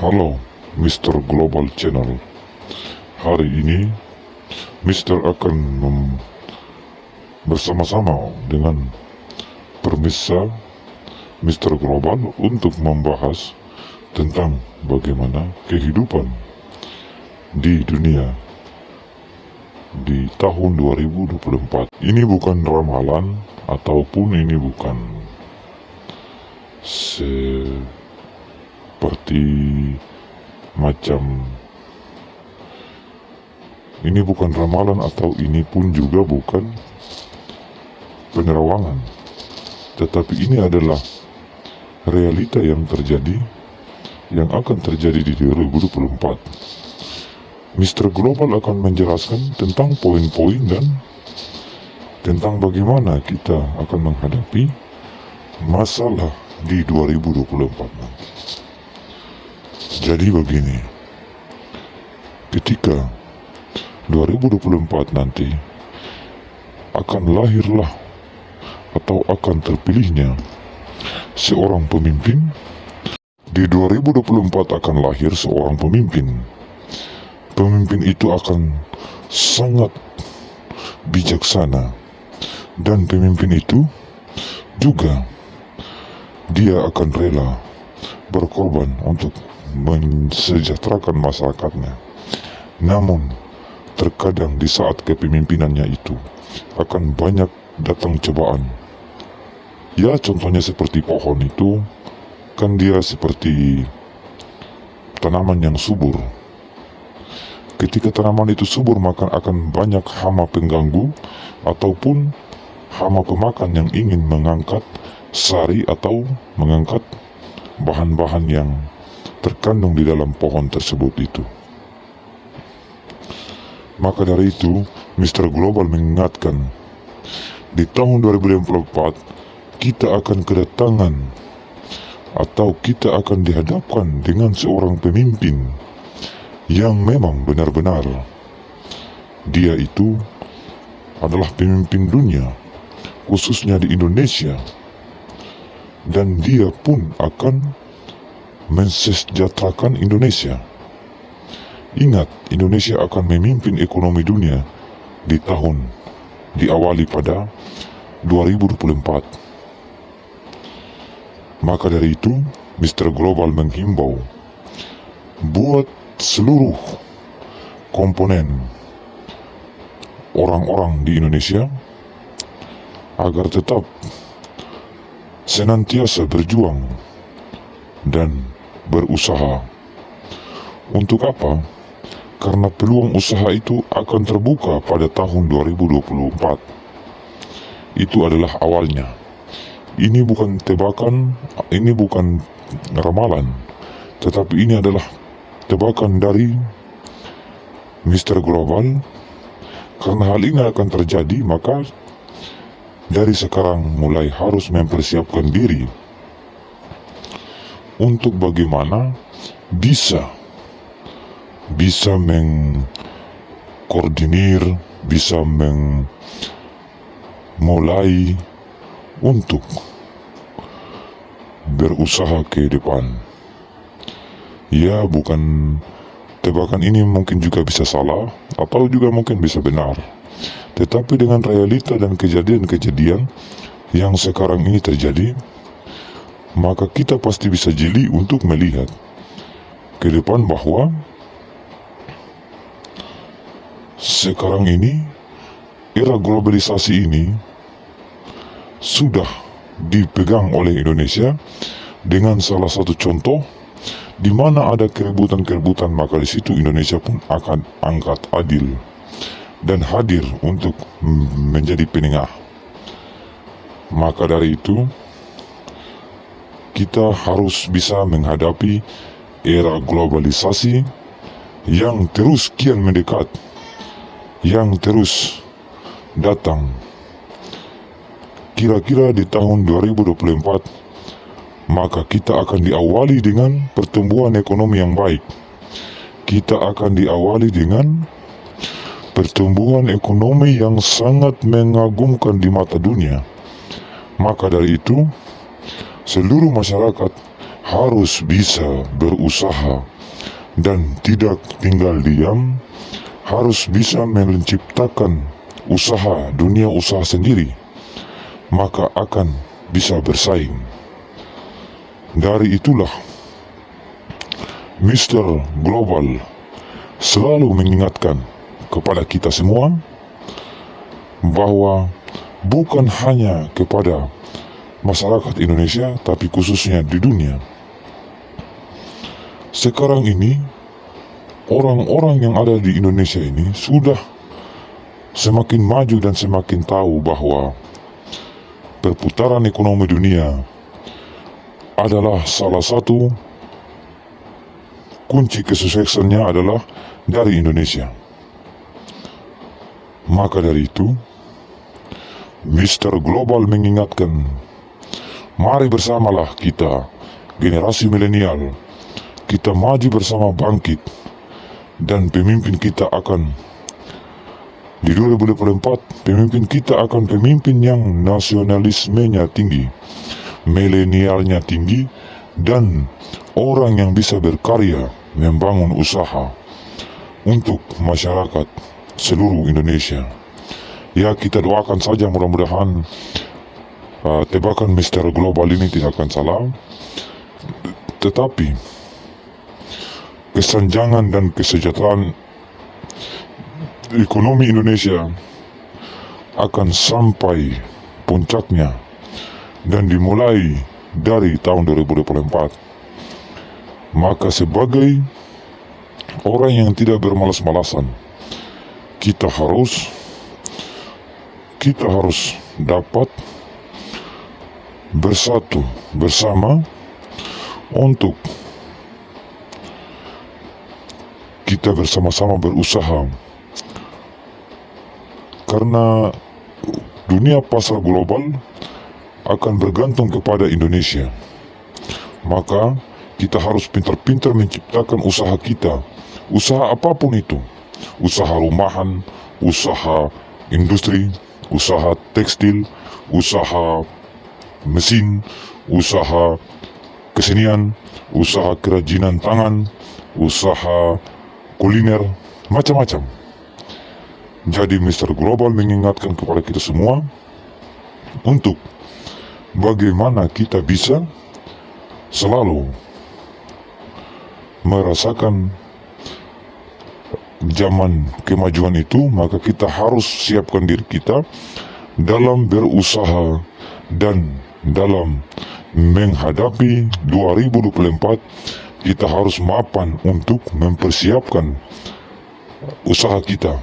Halo, Mr. Global Channel. Hari ini, Mr. akan bersama-sama dengan Permisa Mr. Global untuk membahas tentang bagaimana kehidupan di dunia di tahun 2024. Ini bukan ramalan ataupun ini bukan seperti macam ini bukan ramalan atau ini pun juga bukan penerawangan, tetapi ini adalah realita yang terjadi, yang akan terjadi di 2024. Mr. Global akan menjelaskan tentang poin-poin dan tentang bagaimana kita akan menghadapi masalah di 2024 nanti. Jadi begini, ketika 2024 nanti akan lahirlah atau akan terpilihnya seorang pemimpin. Di 2024 akan lahir seorang pemimpin. Pemimpin itu akan sangat bijaksana, dan pemimpin itu juga dia akan rela berkorban untuk mensejahterakan masyarakatnya. Namun terkadang di saat kepemimpinannya itu akan banyak datang cobaan. Ya, contohnya seperti pohon itu, kan dia seperti tanaman yang subur. Ketika tanaman itu subur, maka akan banyak hama pengganggu ataupun hama pemakan yang ingin mengangkat sari atau mengangkat bahan-bahan yang terkandung di dalam pohon tersebut itu. Maka dari itu, Mr. Global mengingatkan, di tahun 2024 kita akan kedatangan atau kita akan dihadapkan dengan seorang pemimpin yang memang benar-benar dia itu adalah pemimpin dunia, khususnya di Indonesia, dan dia pun akan mensejahterakan Indonesia. Ingat, Indonesia akan memimpin ekonomi dunia di tahun diawali pada 2024. Maka dari itu, Mr. Global menghimbau buat seluruh komponen orang-orang di Indonesia agar tetap senantiasa berjuang dan berusaha. Untuk apa? Karena peluang usaha itu akan terbuka pada tahun 2024. Itu adalah awalnya. Ini bukan tebakan, ini bukan ramalan, tetapi ini adalah tebakan dari Mr. Global. Karena hal ini akan terjadi, maka dari sekarang mulai harus mempersiapkan diri untuk bagaimana bisa mengkoordinir, bisa memulai untuk berusaha ke depan. Ya, bukan tebakan ini mungkin juga bisa salah atau juga mungkin bisa benar, tetapi dengan realita dan kejadian-kejadian yang sekarang ini terjadi, maka kita pasti bisa jeli untuk melihat ke depan bahwa sekarang ini era globalisasi ini sudah dipegang oleh Indonesia dengan salah satu contoh di mana ada keributan-keributan, maka di situ Indonesia pun akan angkat adil dan hadir untuk menjadi penengah. Maka dari itu, kita harus bisa menghadapi era globalisasi yang terus kian mendekat, yang terus datang. Kira-kira di tahun 2024, maka kita akan diawali dengan pertumbuhan ekonomi yang baik. Kita akan diawali dengan pertumbuhan ekonomi yang sangat mengagumkan di mata dunia. Maka dari itu, seluruh masyarakat harus bisa berusaha dan tidak tinggal diam, harus bisa menciptakan usaha, dunia usaha sendiri, maka akan bisa bersaing. Dari itulah Mr. Global selalu mengingatkan kepada kita semua bahwa bukan hanya kepada masyarakat Indonesia, tapi khususnya di dunia. Sekarang ini, orang-orang yang ada di Indonesia ini sudah semakin maju dan semakin tahu bahwa perputaran ekonomi dunia adalah salah satu kunci kesuksesannya adalah dari Indonesia. Maka dari itu, Mr. Global mengingatkan, mari bersamalah kita, generasi milenial, kita maju bersama bangkit, dan pemimpin kita akan, di 2024, pemimpin kita akan pemimpin yang nasionalismenya tinggi, milenialnya tinggi, dan orang yang bisa berkarya, membangun usaha untuk masyarakat seluruh Indonesia. Ya, kita doakan saja mudah-mudahan tebakan Mr. Global ini tidak akan salah. Tetapi kesenjangan dan kesejahteraan ekonomi Indonesia akan sampai puncaknya dan dimulai dari tahun 2024. Maka sebagai orang yang tidak bermalas-malasan, kita harus dapat bersatu bersama untuk kita bersama-sama berusaha, karena dunia pasar global akan bergantung kepada Indonesia. Maka kita harus pintar-pintar menciptakan usaha kita, usaha apapun itu, usaha rumahan, usaha industri, usaha tekstil, usaha mesin, usaha kesenian, usaha kerajinan tangan, usaha kuliner, macam-macam. Jadi Mr. Global mengingatkan kepada kita semua untuk bagaimana kita bisa selalu merasakan zaman kemajuan itu. Maka kita harus siapkan diri kita dalam berusaha dan dalam menghadapi 2024. Kita harus mapan untuk mempersiapkan usaha kita.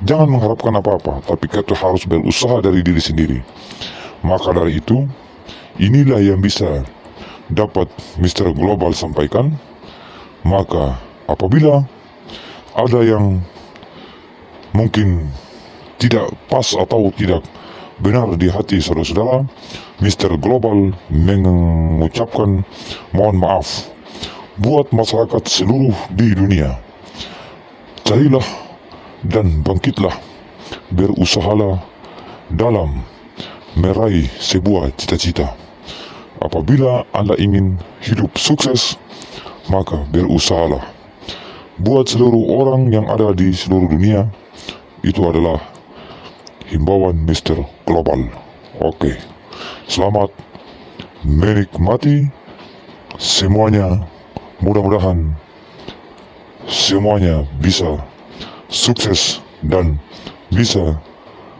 Jangan mengharapkan apa-apa, tapi kita harus berusaha dari diri sendiri. Maka dari itu, inilah yang bisa dapat Mr. Global sampaikan. Maka apabila ada yang mungkin tidak pas atau tidak benar di hati saudara-saudara, Mr. Global mengucapkan mohon maaf buat masyarakat seluruh di dunia. Carilah dan bangkitlah, berusahalah dalam meraih sebuah cita-cita. Apabila Anda ingin hidup sukses, maka berusahalah. Buat seluruh orang yang ada di seluruh dunia, itu adalah himbauan Mr. Global. Oke, selamat menikmati semuanya. Mudah-mudahan semuanya bisa sukses dan bisa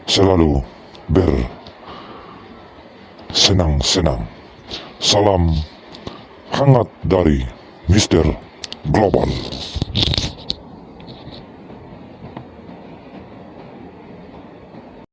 selalu bersenang-senang. Salam hangat dari Mr. Global.